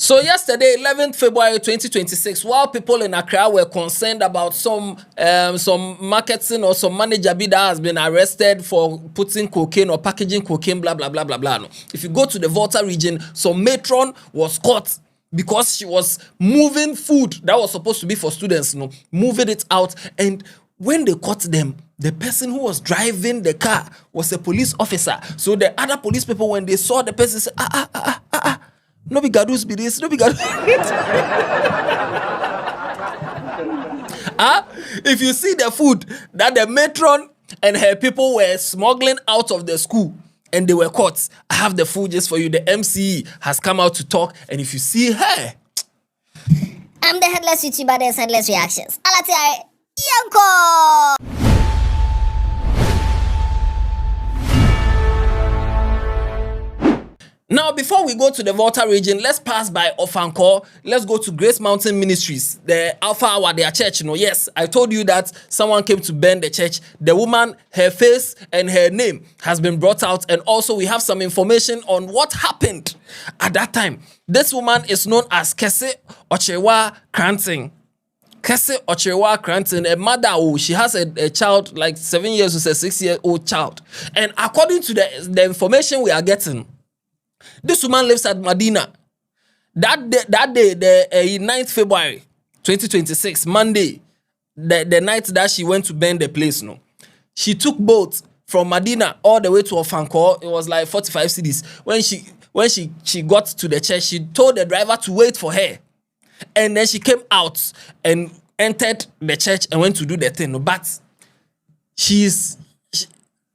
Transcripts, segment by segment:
So yesterday, 11th February 2026, while people in Accra were concerned about some marketing or some manager that has been arrested for putting cocaine or packaging cocaine, blah, blah, blah, blah, blah. No. If you go to the Volta region, some matron was caught because she was moving food that was supposed to be for students, moving it out. And when they caught them, the person who was driving the car was a police officer. So the other police people, when they saw the person, said, no be gadus be this, no be gadus. If you see the food that the matron and her people were smuggling out of the school and they were caught, I have the food just for you. The MCE has come out to talk, and if you see her, I'm the headless YouTuber, there's headless reactions. Alati Yanko. Now, before we go to the Volta region, let's pass by Ofankor. Let's go to Grace Mountain Ministries, the Alpha Hour, their church. Yes, I told you that someone came to burn the church. The woman, her face and her name has been brought out. And also we have some information on what happened at that time. This woman is known as Kese Ochewa Kranting. Kese Ochewa Kranting, a mother, she has a child like 7 years, who's a 6-year-old child. And according to the information we are getting, this woman lives at Medina. That day, the 9th February 2026, Monday, the night that she went to burn the place, she took boat from Medina all the way to Ofankor. It was like 45 cedis. When she got to the church, she told the driver to wait for her. And then she came out and entered the church and went to do the thing. But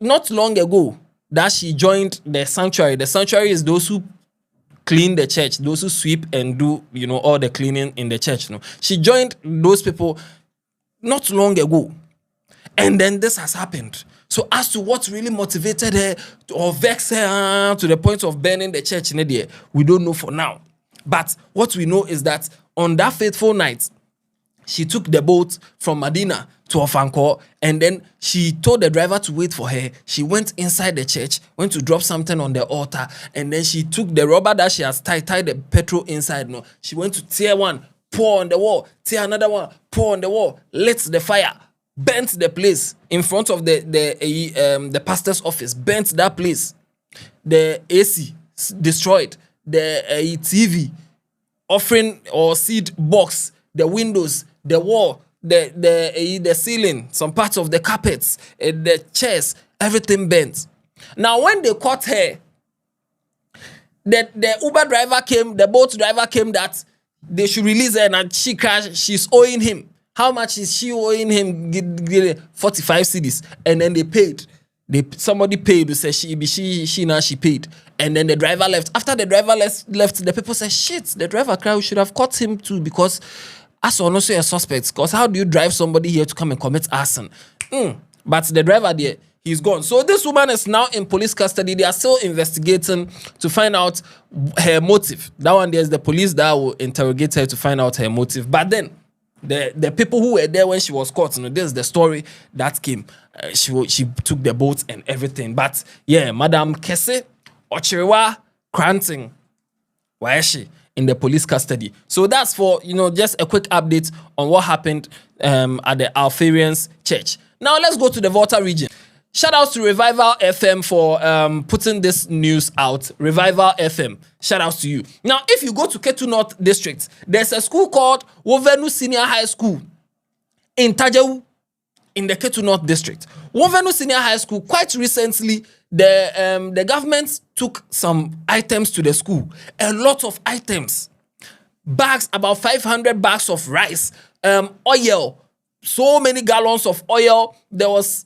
not long ago, that she joined the sanctuary. The sanctuary is those who clean the church, those who sweep and do, all the cleaning in the church. She joined those people not long ago. And then this has happened. So as to what really motivated her or vexed her to the point of burning the church, we don't know for now. But what we know is that on that fateful night, she took the boat from Medina to Ofankor, and then she told the driver to wait for her. She went inside the church, went to drop something on the altar, and then she took the rubber that she has tied the petrol inside. She went to tear one, pour on the wall, tear another one, pour on the wall, lit the fire, burnt the place in front of the pastor's office, burnt that place. The AC destroyed, the TV, offering or seed box, the windows, the wall, the ceiling, some parts of the carpets, the chairs, everything bent. Now, when they caught her, the Uber driver came, the boat driver came that they should release her, and she crashed. She's owing him. How much is she owing him? 45 cedis. And then they paid. Somebody paid who said she paid. And then the driver left. After the driver left, the people said, shit, the driver cried, we should have caught him too, because as also a suspect. Because how do you drive somebody here to come and commit arson? But the driver there, he's gone. So this woman is now in police custody. They are still investigating to find out her motive. That one, there's the police that will interrogate her to find out her motive. But then the people who were there when she was caught, this is the story that came. She took the boat and everything. But yeah, Madam Kese Ochewa Kranting, where is she? In the police custody. So that's for, just a quick update on what happened at the Alpharians Church. Now let's go to the Volta region. Shout out to Revival FM for putting this news out. Revival FM, shout out to you. Now, if you go to Ketu North District, there's a school called Wovenu Senior High School in Tajawu, in the Ketu North District. Wovenu Senior High School, quite recently, the government took some items to the school. A lot of items. Bags, about 500 bags of rice. Oil, so many gallons of oil. There was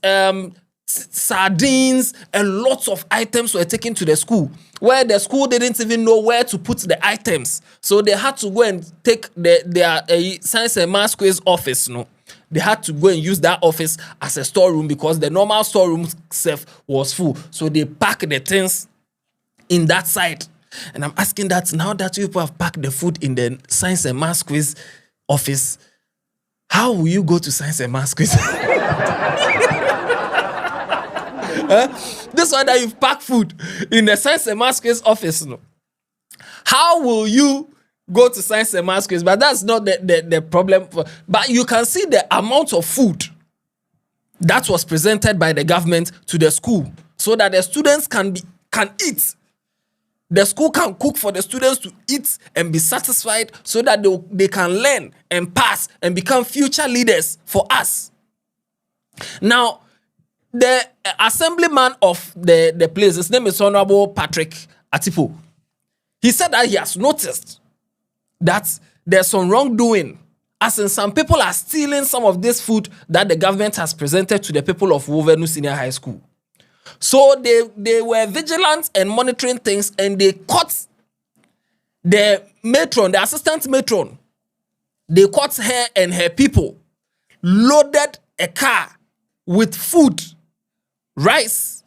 sardines, and lots of items were taken to the school, where the school didn't even know where to put the items. So they had to go and take their Science and Maths Quiz office, They had to go and use that office as a storeroom because the normal storeroom itself was full. So they packed the things in that side. And I'm asking that now that people have packed the food in the Science and Maths Quiz office, how will you go to Science and Maths Quiz? This one that you've packed food in the Science and Maths Quiz office, How will you go to science and math quiz, but that's not the problem. But you can see the amount of food that was presented by the government to the school so that the students can eat. The school can cook for the students to eat and be satisfied so that they can learn and pass and become future leaders for us. Now, the assemblyman of the place, his name is Honorable Patrick Atipo. He said that he has noticed that there's some wrongdoing, as in some people are stealing some of this food that the government has presented to the people of Wovenu Senior High School. So they were vigilant and monitoring things, and they caught the matron, the assistant matron. They caught her and her people, loaded a car with food, rice,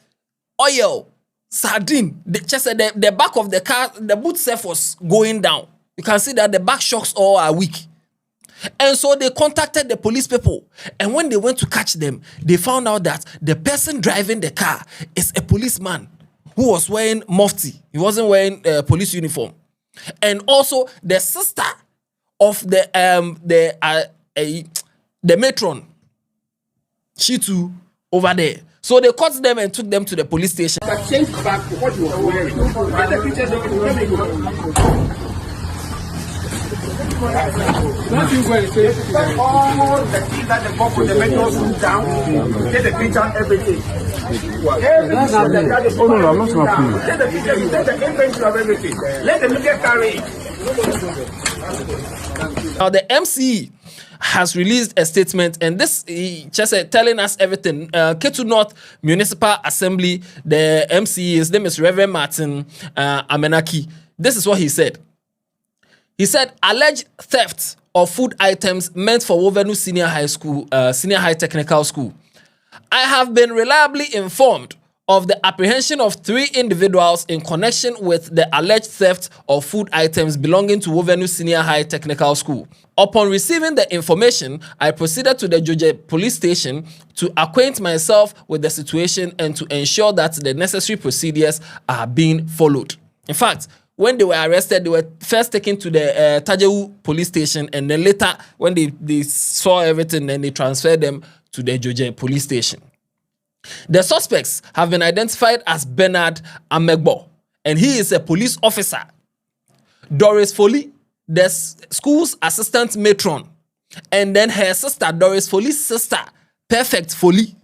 oil, sardine. The back of the car, the boot self was going down. You can see that the back shocks all are weak. And so they contacted the police people. And when they went to catch them, they found out that the person driving the car is a policeman who was wearing mufti. He wasn't wearing a police uniform. And also the sister of the matron, she too, over there. So they caught them and took them to the police station. But change back to what you were wearing. Get the pictures of it. Not you going to say all the things that the book with the metals down, get the picture, everything. Oh no, I'm not happy. Get the picture, you get the inventory of everything. Let the media carry it. Now the MCE has released a statement, and this just telling us everything. Ketu North Municipal Assembly, the MCE, his name is Reverend Martin Amenaki. This is what he said. He said, alleged theft of food items meant for Wovenu Senior High School, Senior High Technical School. I have been reliably informed of the apprehension of 3 individuals in connection with the alleged theft of food items belonging to Wovenu Senior High Technical School. Upon receiving the information, I proceeded to the Joje police station to acquaint myself with the situation and to ensure that the necessary procedures are being followed. In fact, when they were arrested, they were first taken to the Tajewu police station, and then later, when they saw everything, then they transferred them to the Joje police station. The suspects have been identified as Bernard Amegbo, and he is a police officer. Doris Foley, the school's assistant matron, and then her sister, Doris Foley's sister, Perfect Foley.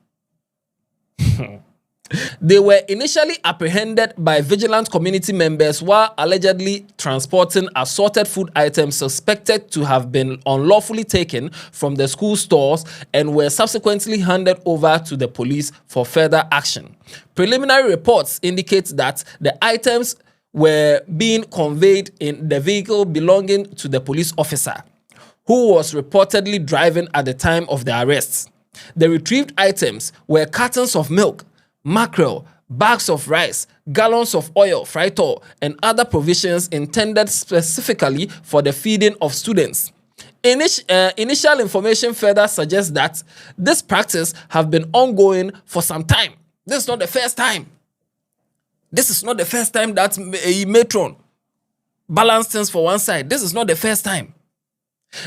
They were initially apprehended by vigilant community members while allegedly transporting assorted food items suspected to have been unlawfully taken from the school stores and were subsequently handed over to the police for further action. Preliminary reports indicate that the items were being conveyed in the vehicle belonging to the police officer, who was reportedly driving at the time of the arrests. The retrieved items were cartons of milk, mackerel, bags of rice, gallons of oil, fried oil, and other provisions intended specifically for the feeding of students. Initial information further suggests that this practice have been ongoing for some time. This is not the first time. This is not the first time that a matron balanced things for one side. This is not the first time.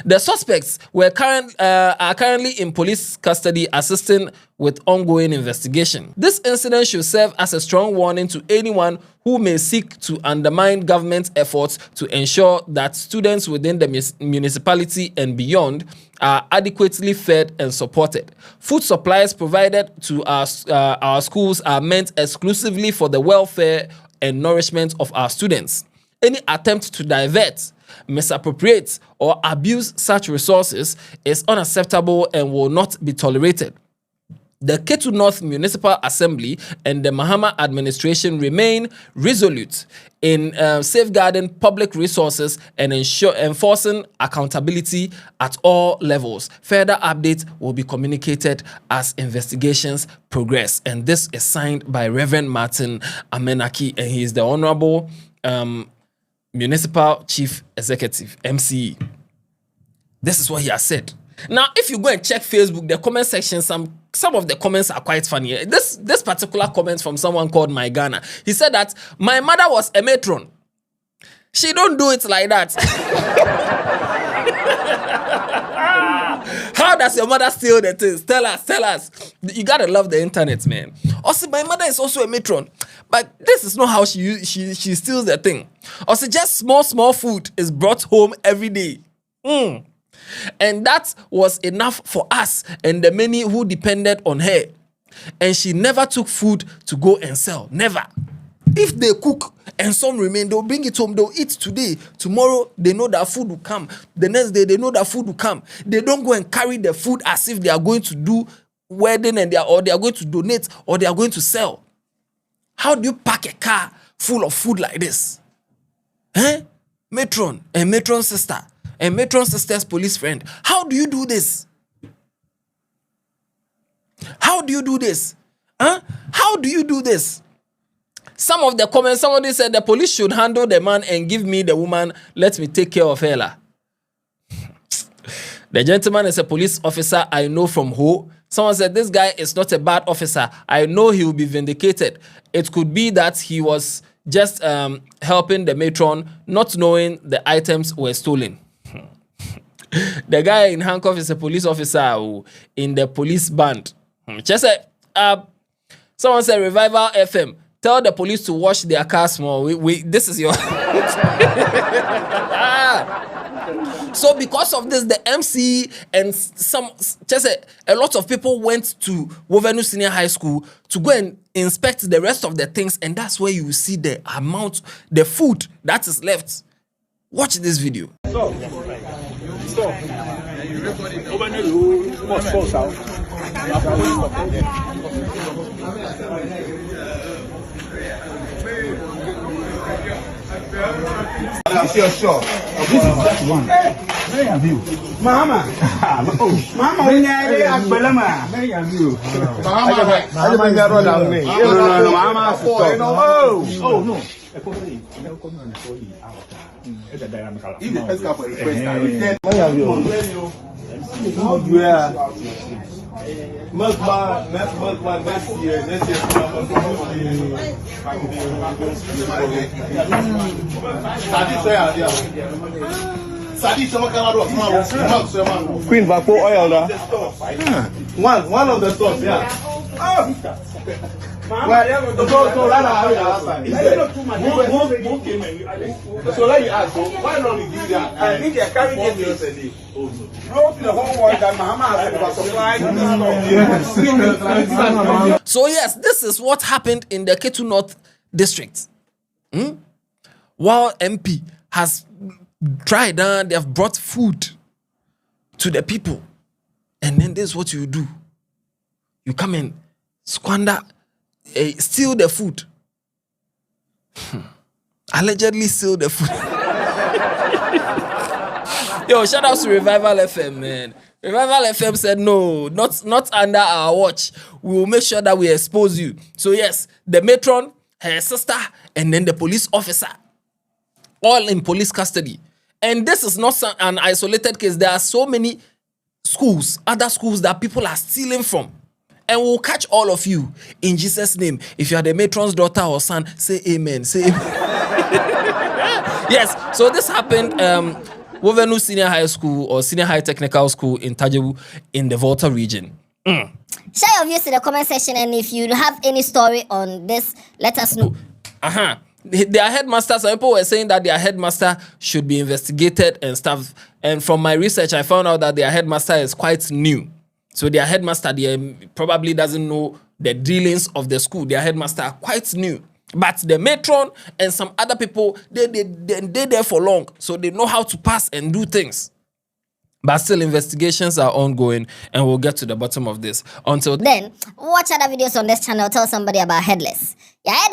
The suspects are currently in police custody assisting with ongoing investigation. This incident should serve as a strong warning to anyone who may seek to undermine government efforts to ensure that students within the municipality and beyond are adequately fed and supported. Food supplies provided to our schools are meant exclusively for the welfare and nourishment of our students. Any attempt to divert, misappropriate, or abuse such resources is unacceptable and will not be tolerated. The Ketu North Municipal Assembly and the Mahama administration remain resolute in safeguarding public resources and enforcing accountability at all levels. Further updates will be communicated as investigations progress. And this is signed by Reverend Martin Amenaki, and he is the Honorable Municipal Chief Executive, MCE. This is what he has said. Now, if you go and check Facebook, the comment section, some of the comments are quite funny. This particular comment from someone called My Ghana. He said that my mother was a matron. She don't do it like that. How does your mother steal the things? Tell us. You gotta love the internet, man. Also, my mother is also a matron, but this is not how she steals the thing. Also, just small food is brought home every day. And that was enough for us and the many who depended on her. And she never took food to go and sell. Never. If they cook and some remain, they'll bring it home. They'll eat today. Tomorrow, they know that food will come. The next day, they know that food will come. They don't go and carry the food as if they are going to do wedding and they are going to donate or they are going to sell. How do you pack a car full of food like this? Matron and matron sister and matron sister's police friend. How do you do this? How do you do this? How do you do this? Some of the comments, somebody said the police should handle the man and give me the woman. Let me take care of her. The gentleman is a police officer I know from Ho. Someone said this guy is not a bad officer. I know he will be vindicated. It could be that he was just helping the matron, not knowing the items were stolen. The guy in handcuff is a police officer in the police band. Just someone said Revival FM. Tell the police to wash their cars more. This is your. So because of this, the MC and a lot of people went to Wovenu Senior High School to go and inspect the rest of the things, and that's where you see the amount, the food that is left. Watch this video. Stop. This is your shop. This is just one. Where have you? Mama, when you are Belema, where have you? Oh, no. If the first couple request, where have you? Next year. Queen Vapo oil, one of the stores, yeah. So let you ask, why not we give that? I think they are carrying it yesterday. Go to the homework that Mahama has supplied. So yes, this is what happened in the Ketu North district. While MP has tried, they have brought food to the people. And then this is what you do. You come and squander, steal the food. Allegedly steal the food. Yo, shout out to Revival FM, man. Revival FM said, no, not under our watch. We will make sure that we expose you. So yes, the matron, her sister, and then the police officer, all in police custody. And this is not an isolated case. There are so many schools, other schools that people are stealing from. And we'll catch all of you in Jesus' name. If you are the matron's daughter or son, say amen. Say amen. Yes, so this happened Wovenu Senior High School or Senior High Technical School in Tajewu in the Volta region. Share your views in the comment section, and if you have any story on this, let us know. Their headmaster, some people were saying that their headmaster should be investigated and stuff. And from my research, I found out that their headmaster is quite new. So their headmaster probably doesn't know the dealings of the school. Their headmaster are quite new. But the matron and some other people, they're there for long. So they know how to pass and do things. But still, investigations are ongoing, and we'll get to the bottom of this. Until then, watch other videos on this channel. Tell somebody about Headless. Yeah,